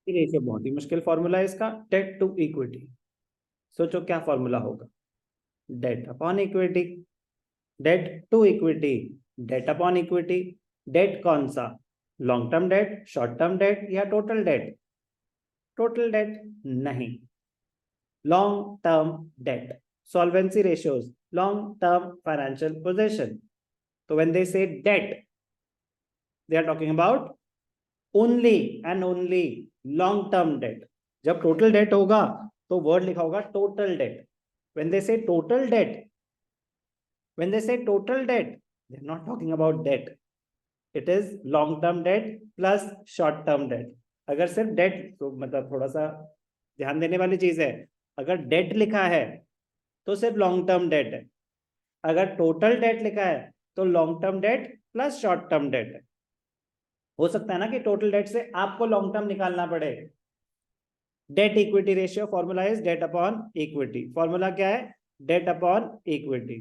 Ratio बहुत ही मुश्किल formula है इसका, डेट टू इक्विटी। सोचो क्या फॉर्मूला होगा, debt upon equity, debt to equity, debt upon equity. Debt कौन सा, long term debt, short term debt या टोटल डेट? टोटल डेट नहीं, long term debt. Solvency ratios, long term financial position. तो when they say debt, they are talking about only and only long term debt. जब total date होगा तो word लिखा होगा total date. when they say total debt, when they say total debt, they are not talking about debt. it is long term debt plus short term debt. अगर सिर्फ date, तो मतलब थोड़ा सा ध्यान देने वाली चीज है, अगर डेट लिखा है तो सिर्फ लॉन्ग टर्म डेट है, अगर टोटल डेट लिखा है तो long term debt plus short term date है। हो सकता है ना कि टोटल डेट से आपको लॉन्ग टर्म निकालना पड़े। Debt equity ratio formula is debt upon equity. Formula क्या है, debt upon equity.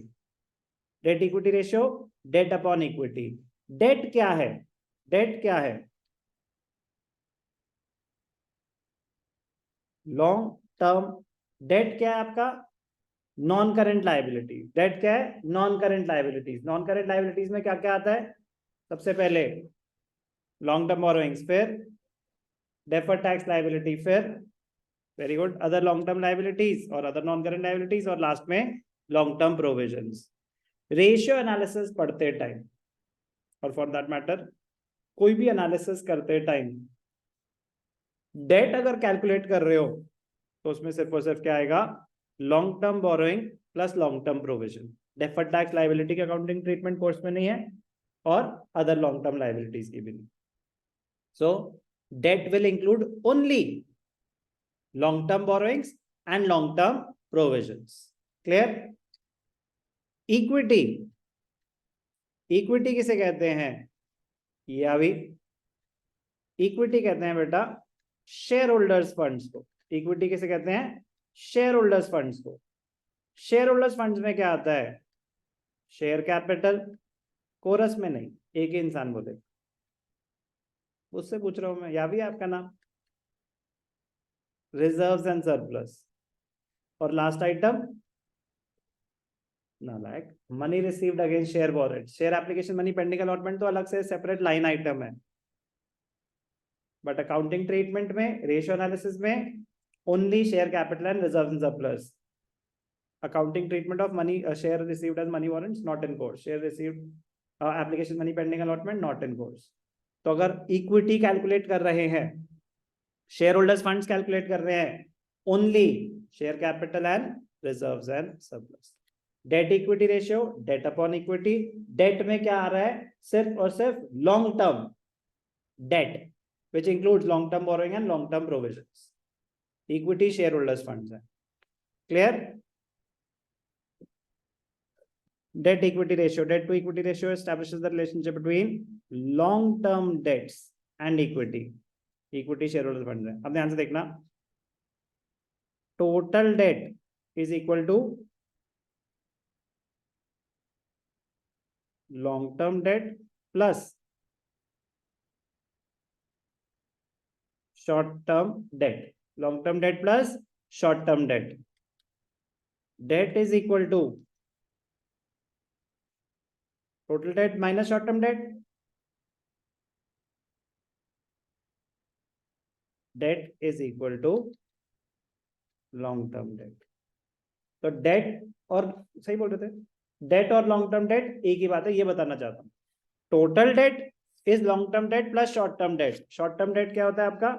Debt equity ratio, debt upon equity. Debt क्या है, डेट क्या है, लॉन्ग टर्म डेट क्या है आपका, नॉन करेंट लाइबिलिटी। डेट क्या है, non current liabilities. Non current liabilities में क्या क्या आता है, सबसे पहले लॉन्ग टर्म बोरोइंग्स, फिर डेफर्ड टैक्स लाइबिलिटी, फिर very good other long term liabilities और अदर नॉन करेंट लाइबिलिटीज, और लास्ट में long term provisions. Ratio analysis पढ़ते टाइम, और फॉर दैट मैटर कोई भी एनालिसिस करते टाइम, डेट अगर कैलकुलेट कर रहे हो तो उसमें सिर्फ और सिर्फ क्या आएगा, long term borrowing plus long term provision. Deferred tax liability की अकाउंटिंग ट्रीटमेंट कोर्स में नहीं है, और अदर लॉन्ग टर्म लाइबिलिटीज की भी नहीं। So debt will include only long term borrowings and long term provisions. Clear? Equity, equity किसे कहते हैं, या भी इक्विटी कहते हैं बेटा शेयर होल्डर्स फंड्स को। इक्विटी किसे कहते हैं, शेयर होल्डर्स फंड्स को। शेयर होल्डर्स फंड्स में क्या आता है, शेयर कैपिटल, कोरस में नहीं, एक ही इंसान बोले, उससे पूछ रहा हूं मैं, या भी आपका नाम, रिजर्व्स एंड सरप्लस, और लास्ट आइटम नालायक, money received against share bored. Share application money pending allotment तो अलग से सेपरेट लाइन आइटम है, बट अकाउंटिंग ट्रीटमेंट में, रेशियो एनालिसिस में only share capital and reserves and surplus. Accounting treatment of money share received as money warrants not in course, share received application money pending allotment not in course. तो अगर equity calculate कर रहे हैं, share holders funds calculate कर रहे हैं, only share capital and reserves and surplus. Debt equity ratio, debt upon equity. Debt में क्या आ रहा है, सिर्फ और सिर्फ long term debt which includes long term borrowing and long term provisions. Equity shareholders funds है, clear? Debt equity ratio, debt to equity ratio establishes the relationship between long term debts and equity. Equity shareholders funds है। अब ध्यान से देखना, total debt is equal to long term debt plus short term debt, long term debt plus short term debt. Debt is equal to total debt minus short term debt. Debt is equal to long term debt. तो date और, सही बोल रहे थे, date और long term debt एक ही बात है, ये बताना चाहता हूं। Total date is long term debt plus short term debt. Short term date क्या होता है आपका,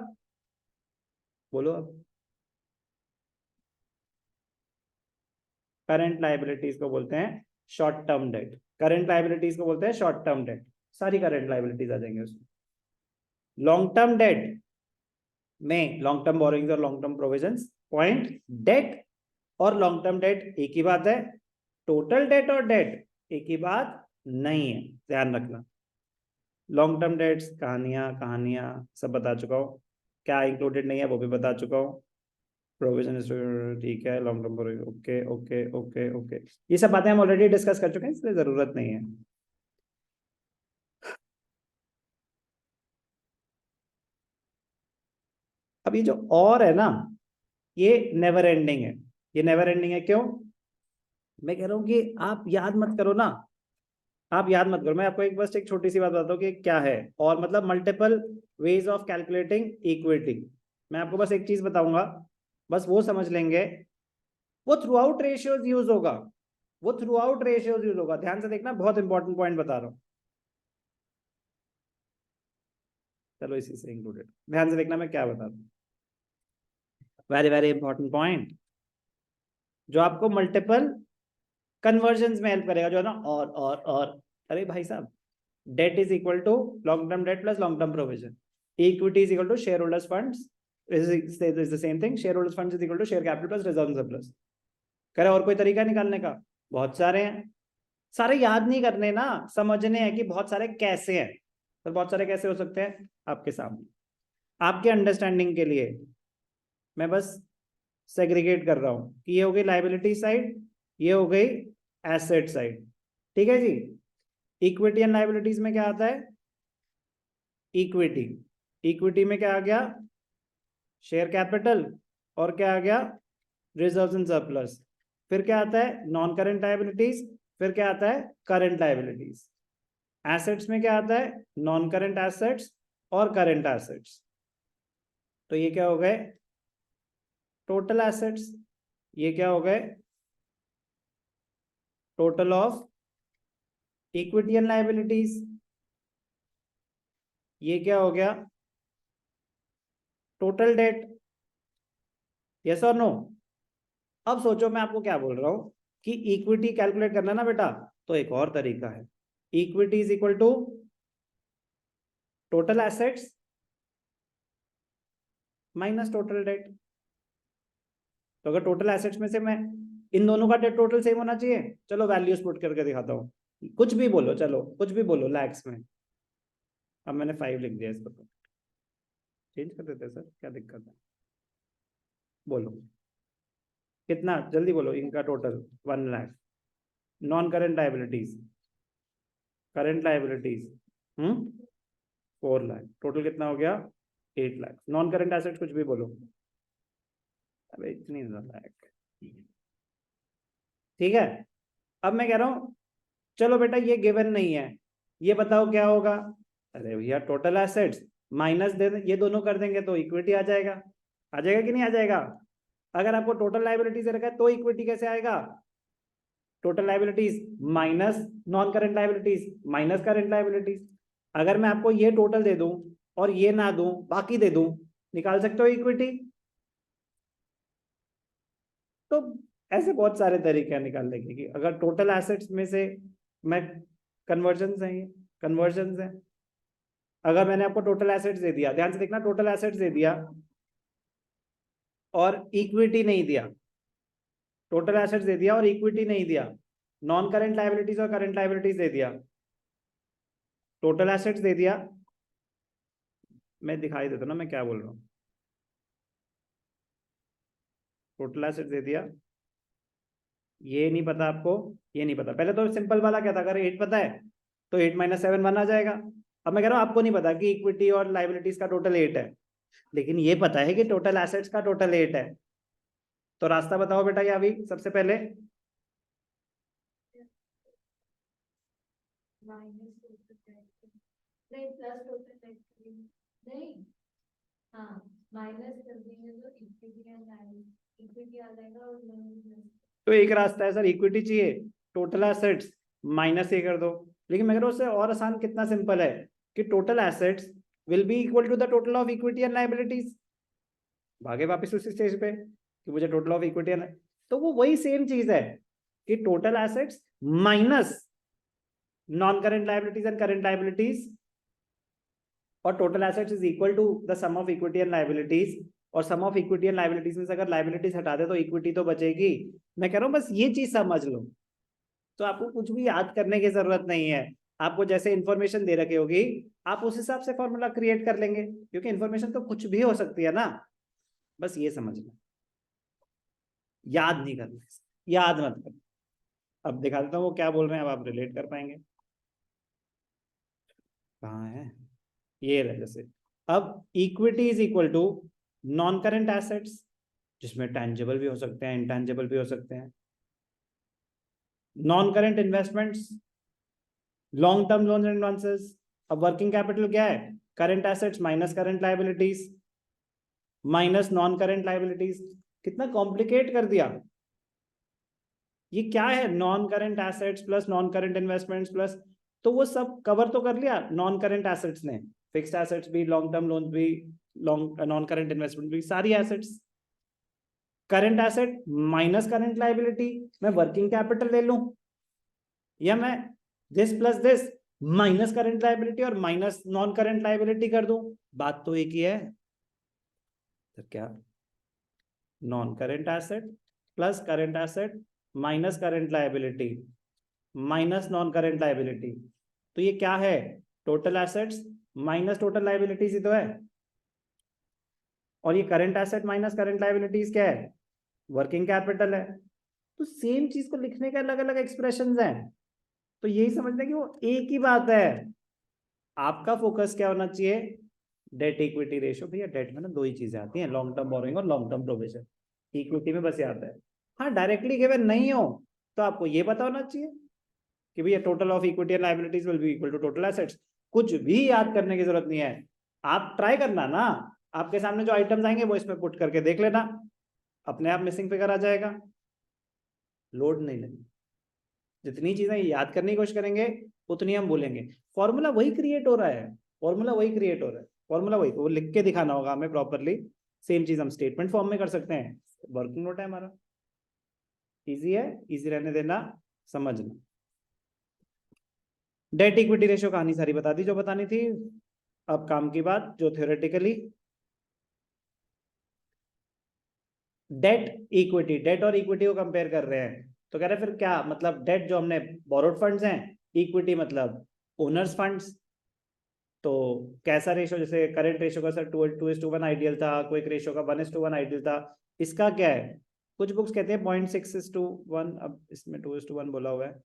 बोलो अब। करंट लाइबिलिटीज को बोलते हैं short term debt, current liabilities को बोलते हैं शॉर्ट टर्म डेट, सारी करंट लाइबिलिटीज आ जाएंगे उसमें। लॉन्ग टर्म डेट में लॉन्ग टर्म बोरोइंग्स और long term provisions, point. Debt और लॉन्ग टर्म डेट एक ही बात है, टोटल डेट और डेट एक ही बात नहीं है, ध्यान रखना। लॉन्ग टर्म डेट्स कहानियां सब बता चुका हूँ, क्या इंक्लूडेड नहीं है वो भी बता चुका हूँ। प्रोविजन ठीक है, long term okay okay okay okay, ये सब बातें हम ऑलरेडी डिस्कस कर चुके हैं, इसलिए जरूरत नहीं है। अब ये जो और है ना, ये नेवर एंडिंग है। ये नेवर एंडिंग है क्यों? मैं कह रहा हूं कि आप याद मत करो ना, आप याद मत करो। मैं आपको एक बस एक छोटी सी बात बताता हूँ कि क्या है और, मतलब multiple ways of calculating equity. मैं आपको बस एक चीज बताऊंगा, बस वो समझ लेंगे। वो थ्रू आउट रेशियोज यूज होगा, वो थ्रू आउट रेशियोज यूज होगा। ध्यान से देखना, बहुत इंपॉर्टेंट पॉइंट बता रहा हूँ। चलो इसी से इंक्लूडेड ध्यान से देखना मैं क्या बता रहा हूँ। वेरी वेरी इंपॉर्टेंट पॉइंट, जो आपको मल्टीपल कन्वर्जन में हेल्प करेगा, जो है ना और अरे भाई साहब, debt is equal to long term debt plus long term provision, equity is equal to share holders funds is the same thing, share holders funds is equal to share capital plus reserve surplus. करे और कोई तरीका निकालने का? बहुत सारे हैं। सारे याद नहीं करने ना, समझने हैं कि बहुत सारे कैसे हैं। तो बहुत सारे कैसे हो सकते हैं आपके सामने, आपके अंडरस्टैंडिंग के लिए मैं बस सेग्रीगेट कर रहा हूं कि ये हो गई लाइबिलिटी साइड, ये हो गई एसेट साइड। ठीक है जी। इक्विटी एंड लाइबिलिटीज में क्या आता है? इक्विटी, इक्विटी में क्या आ गया? शेयर कैपिटल, और क्या आ गया? Reserves and surplus. फिर क्या आता है? Non current liabilities. फिर क्या आता है? Current liabilities. एसेट्स में क्या आता है? नॉन करंट एसेट्स और करंट एसेट्स। तो ये क्या हो गए? Total assets. ये क्या हो गए? Total of equity and liabilities. ये क्या हो गया? Total date. यस और नो? अब सोचो मैं आपको क्या बोल रहा हूं कि इक्विटी कैलकुलेट करना ना बेटा, तो एक और तरीका है। Equity is equal to total assets minus total debt. तो अगर टोटल एसेट्स में से मैं इन दोनों का डेट टोटल सेम होना चाहिए, चलो वैल्यूज पुट करके दिखाता हूँ। कुछ भी बोलो, चलो कुछ भी बोलो लैक्स में। अब मैंने 5 लिख दिया, इसको तो चेंज कर देते सर, क्या दिक्कत है? बोलो कितना, जल्दी बोलो। इनका total 1 lakh. Non current liabilities, current liabilities 4 lakh. Total कितना हो गया? 8 लाख। नॉन करंट एसेट कुछ भी बोलो। अबे इतनी लाख। ठीक है। अब मैं कह रहा हूं, चलो बेटा ये गिवन नहीं है, ये बताओ क्या होगा? अरे भैया टोटल एसेट्स माइनस दे ये दोनों कर देंगे तो इक्विटी आ जाएगा। आ जाएगा कि नहीं आ जाएगा? अगर आपको टोटल लाइबिलिटीज रखा है तो इक्विटी कैसे आएगा? Total liabilities minus non current liabilities minus current liabilities. अगर मैं आपको ये टोटल दे दूं और ये ना दूं, बाकी दे दूं, निकाल सकते हो इक्विटी। तो ऐसे बहुत सारे तरीके हैं निकालने के कि अगर टोटल एसेट्स में से मैं कन्वर्जन है, कन्वर्जन है। अगर मैंने आपको टोटल एसेट्स दे दिया, ध्यान से देखना, टोटल एसेट्स दे दिया और इक्विटी नहीं दिया, टोटल एसेट्स दे दिया और इक्विटी नहीं दिया, नॉन करंट लायबिलिटीज और करंट लायबिलिटीज दे दिया, टोटल एसेट्स दे दिया। मैं दिखाई देता ना मैं क्या बोल रहा हूँ। टोटल एसेट्स दे दिया, ये नहीं पता आपको, ये नहीं पता। पहले तो सिंपल वाला क्या था, अगर 8 पता है तो 8 - 7 1 आ जाएगा। अब मैं कह रहा हूँ आपको नहीं पता कि इक्विटी और लाइबिलिटीज का टोटल 8 है, लेकिन ये पता है कि टोटल एसेट्स का टोटल 8 है। तो रास्ता बताओ बेटा, ये अभी सबसे पहले माइनस नहीं प्लस टोटल नहीं, हाँ माइनस कर देंगे तो इक्विटी आ जाएगा और तो एक रास्ता है सर, इक्विटी चाहिए, टोटल एसेट्स माइनस ये कर दो। लेकिन मैं कह रहा हूँ उससे और आसान कितना सिंपल है कि total assets will be equal to the total of equity and liabilities. भागे वापस उसी स्टेज पे कि मुझे टोटल ऑफ इक्विटी एंड, तो वो वही सेम चीज है कि total assets minus non current liabilities and current liabilities, और total assets is equal to the sum of equity and liabilities. और sum of equity and liabilities में से अगर लायबिलिटीज हटा दे तो इक्विटी तो बचेगी। मैं कह रहा हूँ बस ये चीज समझ लो, तो आपको कुछ भी याद करने की जरूरत नहीं है। आपको जैसे इन्फॉर्मेशन दे रखी होगी, आप उस हिसाब से फॉर्मूला क्रिएट कर लेंगे, क्योंकि इन्फॉर्मेशन तो कुछ भी हो सकती है ना। बस ये समझना, याद नहीं करना, याद मत करना। अब दिखा देता हूँ वो क्या बोल रहे हैं, अब आप रिलेट कर पाएंगे। कहाँ है ये रहे, जैसे अब equity is equal to non current assets, जिसमें टेंजिबल भी हो सकते हैं, इंटेंजिबल भी हो सकते हैं, non current investments, long term loans and advances. अब वर्किंग कैपिटल क्या है? Current assets minus current liabilities minus non current liabilities. कितना कॉम्प्लिकेट कर दिया। ये क्या है? Non current assets plus non current investments plus, तो वो सब कवर तो कर लिया नॉन करंट एसेट्स ने, फिक्स्ड एसेट्स भी, लॉन्ग टर्म लोन्स भी, लॉन्ग नॉन करंट इन्वेस्टमेंट भी, सारी assets. Current asset minus current liability, मैं वर्किंग कैपिटल ले लूं, या मैं this plus this minus current liability और माइनस नॉन करंट लायबिलिटी कर दूं, बात तो एक ही है। तो क्या? Non current asset plus current asset minus current liability minus non current liability, तो ये क्या है? Total assets minus total liabilities ही तो है। और ये current asset minus current liabilities क्या है? वर्किंग कैपिटल है। तो सेम चीज को लिखने के अलग अलग एक्सप्रेशंस हैं, तो यही समझना कि वो एक ही बात है। आपका फोकस क्या होना चाहिए? Date equity ratio. भैया डेट में ना दो ही चीजें आती हैं, लॉन्ग टर्म बोरोइंग और लॉन्ग टर्म प्रोविजन। इक्विटी में बस ये आता है। हाँ, डायरेक्टली गिवन नहीं हो तो आपको ये पता होना चाहिए कि भैया total of equity and liabilities will be equal to total assets. कुछ भी याद करने की जरूरत नहीं है, आप ट्राई करना ना, आपके सामने जो आइटम्स आएंगे वो इसमें पुट करके देख लेना, अपने आप मिसिंग फिगर आ जाएगा। लोड नहीं लेना, जितनी चीजें याद करने की कोशिश करेंगे उतनी हम भूलेंगे। फॉर्मूला वही क्रिएट हो रहा है, फॉर्मूला वही क्रिएट हो रहा है, फॉर्मूला वही, वो लिख के दिखाना होगा हमें प्रॉपरली। सेम चीज हम स्टेटमेंट फॉर्म में कर सकते हैं, वर्किंग नोट है हमारा। इजी है, इजी रहने देना, समझना। डेट इक्विटी रेशियो कहानी सारी बता दी जो बतानी थी। अब काम की बात, जो थ्योरेटिकली डेट इक्विटी, डेट और इक्विटी को कंपेयर कर रहे हैं, तो कह रहे फिर क्या मतलब? डेट जो हमने बोरोड फंड्स हैं, इक्विटी मतलब ओनर्स फंड्स। तो कैसा रेशियो? जैसे करंट रेशियो का सर 2:1 आइडियल था, कोई रेशियो का 1:1 आइडियल था, इसका क्या है? कुछ बुक्स कहते हैं 0.6:1, अब इसमें 2:1 बोला हुआ है,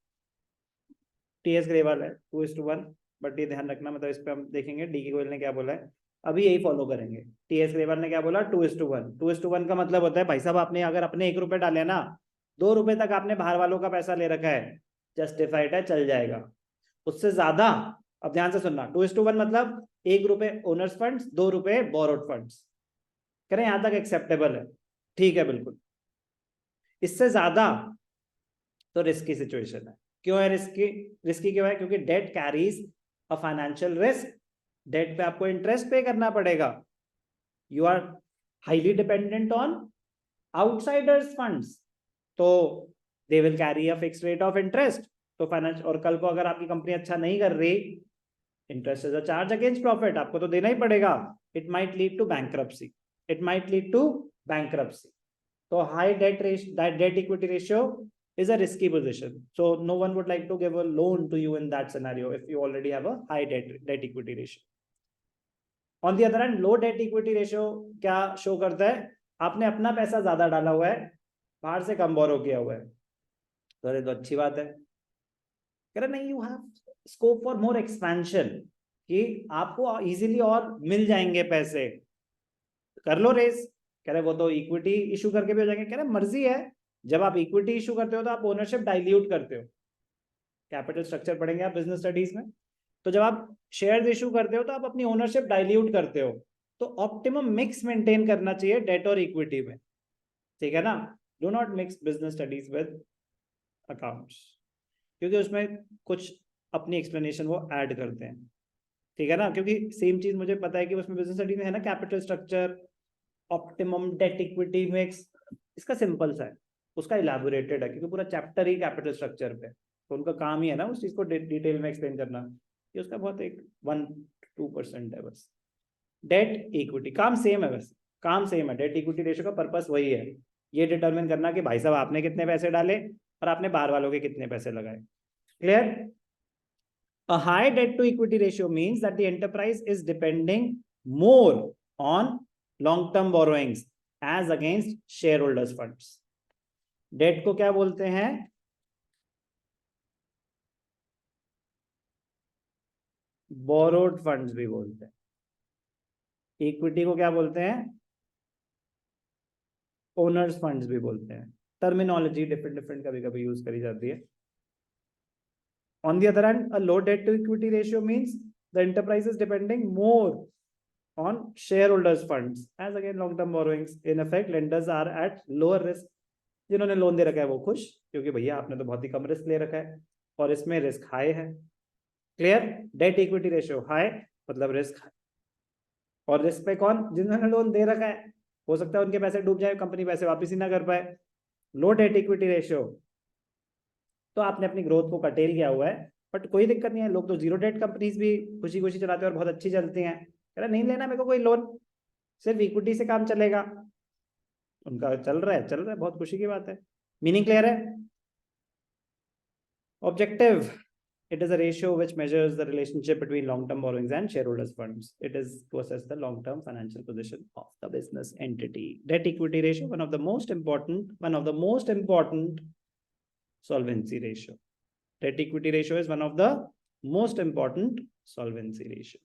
टीएस ग्रेवाल है 2:1, बट ये ध्यान रखना, मतलब इस पे हम देखेंगे डी के गोयल ने क्या बोला है, अभी यही फॉलो करेंगे। टीएस ग्रेवाल ने क्या बोला? 2:1। 2:1 का मतलब होता है भाई साहब, आपने अगर अपने 1 रुपए डाले ना, 2 रुपए तक आपने बाहर वालों का पैसा ले रखा है, जस्टिफाइड है, चल जाएगा। उससे ज्यादा, अब ध्यान से सुनना, 2:1 मतलब 1 रुपए ओनर्स फंड्स, 2 रुपए बोरोड फंड्स, कह रहे हैं यहां तक एक्सेप्टेबल है, ठीक है बिल्कुल। इससे ज्यादा तो रिस्की सिचुएशन है। क्यों है रिस्की? रिस्की क्यों है? क्योंकि debt carries a financial risk, debt पे आपको इंटरेस्ट पे करना पड़ेगा, you are highly dependent on outsiders funds, तो they will carry a fixed rate of interest. तो फाइनेंस, और कल को अगर आपकी कंपनी अच्छा नहीं कर रही, interest is a charge against profit, आपको तो देना ही पड़ेगा। It might lead to bankruptcy, it might lead to bankruptcy. तो high debt equity ratio is a risky position, so no one would like to give a loan to you in that scenario if you already have a high debt equity ratio. On the other hand, low debt equity ratio क्या show करता है? आपने अपना पैसा ज्यादा डाला हुआ है, बाहर से कम बोरो किया हुआ है, तो ये तो अच्छी बात है। कह रहे नहीं, you have scope for more expansion, कि आपको इजीली और मिल जाएंगे पैसे, कर लो रेस। कह रहे वो तो इक्विटी इशू करके भी हो जाएंगे। कह रहे मर्जी है, जब आप इक्विटी इशू करते हो तो आप ओनरशिप डाइल्यूट करते हो, कैपिटल स्ट्रक्चर पढ़ेंगे आप बिजनेस स्टडीज में। तो जब आप शेयर्स इशू करते हो तो आप अपनी ओनरशिप डाइल्यूट करते हो, तो ऑप्टिमम मिक्स मेंटेन करना चाहिए डेट और इक्विटी में, ठीक है ना? Do not mix business studies with accounts, क्योंकि उसमें कुछ अपनी एक्सप्लेनेशन वो ऐड करते हैं, ठीक है ना? क्योंकि सेम चीज मुझे पता है कि उसमें बिजनेस स्टडी में है ना, capital structure, optimum debt equity mix, इसका सिंपल सा है, उसका इलैबोरेटेड है, क्योंकि पूरा चैप्टर ही कैपिटल स्ट्रक्चर पे, तो उनका काम ही है ना उस चीज को डिटेल में एक्सप्लेन करना। ये उसका बहुत एक 1-2% है बस। डेट इक्विटी काम सेम है, बस काम सेम है। डेट इक्विटी रेशियो का पर्पस वही है, ये डिटरमिन करना कि भाई साहब आपने कितने पैसे डाले और आपने बाहर वालों के कितने पैसे लगाए। Clear? A high debt to equity ratio means that the enterprise is depending more on long term borrowings as against shareholders funds. Debt को क्या बोलते हैं? बोरोड फंड्स भी बोलते हैं। इक्विटी को क्या बोलते हैं? ओनर्स फंड्स भी बोलते हैं. टर्मिनोलॉजी डिफरेंट डिफरेंट कभी कभी यूज करी जाती है. On the other hand, a low debt to equity ratio means the enterprise is depending more on shareholders funds as again long term borrowings. In effect, lenders are at lower risk. जिन्होंने loan दे रखा है वो खुश, क्योंकि भैया आपने तो बहुत ही कम रिस्क ले रखा है और इसमें रिस्क हाई है. Clear? Date equity ratio high मतलब रिस्क हाई. और रिस्क पे कौन? जिन्होंने लोन दे रखा है. हो सकता है उनके पैसे डूब जाए, कंपनी पैसे वापस ही ना कर पाए. लो डेट इक्विटी रेशियो तो आपने अपनी ग्रोथ को कटेल किया हुआ है, बट कोई दिक्कत नहीं है. लोग तो जीरो डेट कंपनीज भी खुशी खुशी चलाते हैं और बहुत अच्छी चलती हैं. कह रहा नहीं लेना मेरे को कोई लोन, सिर्फ इक्विटी से काम चलेगा. उनका चल रहा है, बहुत खुशी की बात है. मीनिंग क्लियर है? Objective, it is a ratio which measures the relationship between long-term borrowings and shareholders funds. It is to assess the long-term financial position of the business entity. Debt equity ratio, one of the most important solvency ratio. Debt equity ratio is one of the most important solvency ratio.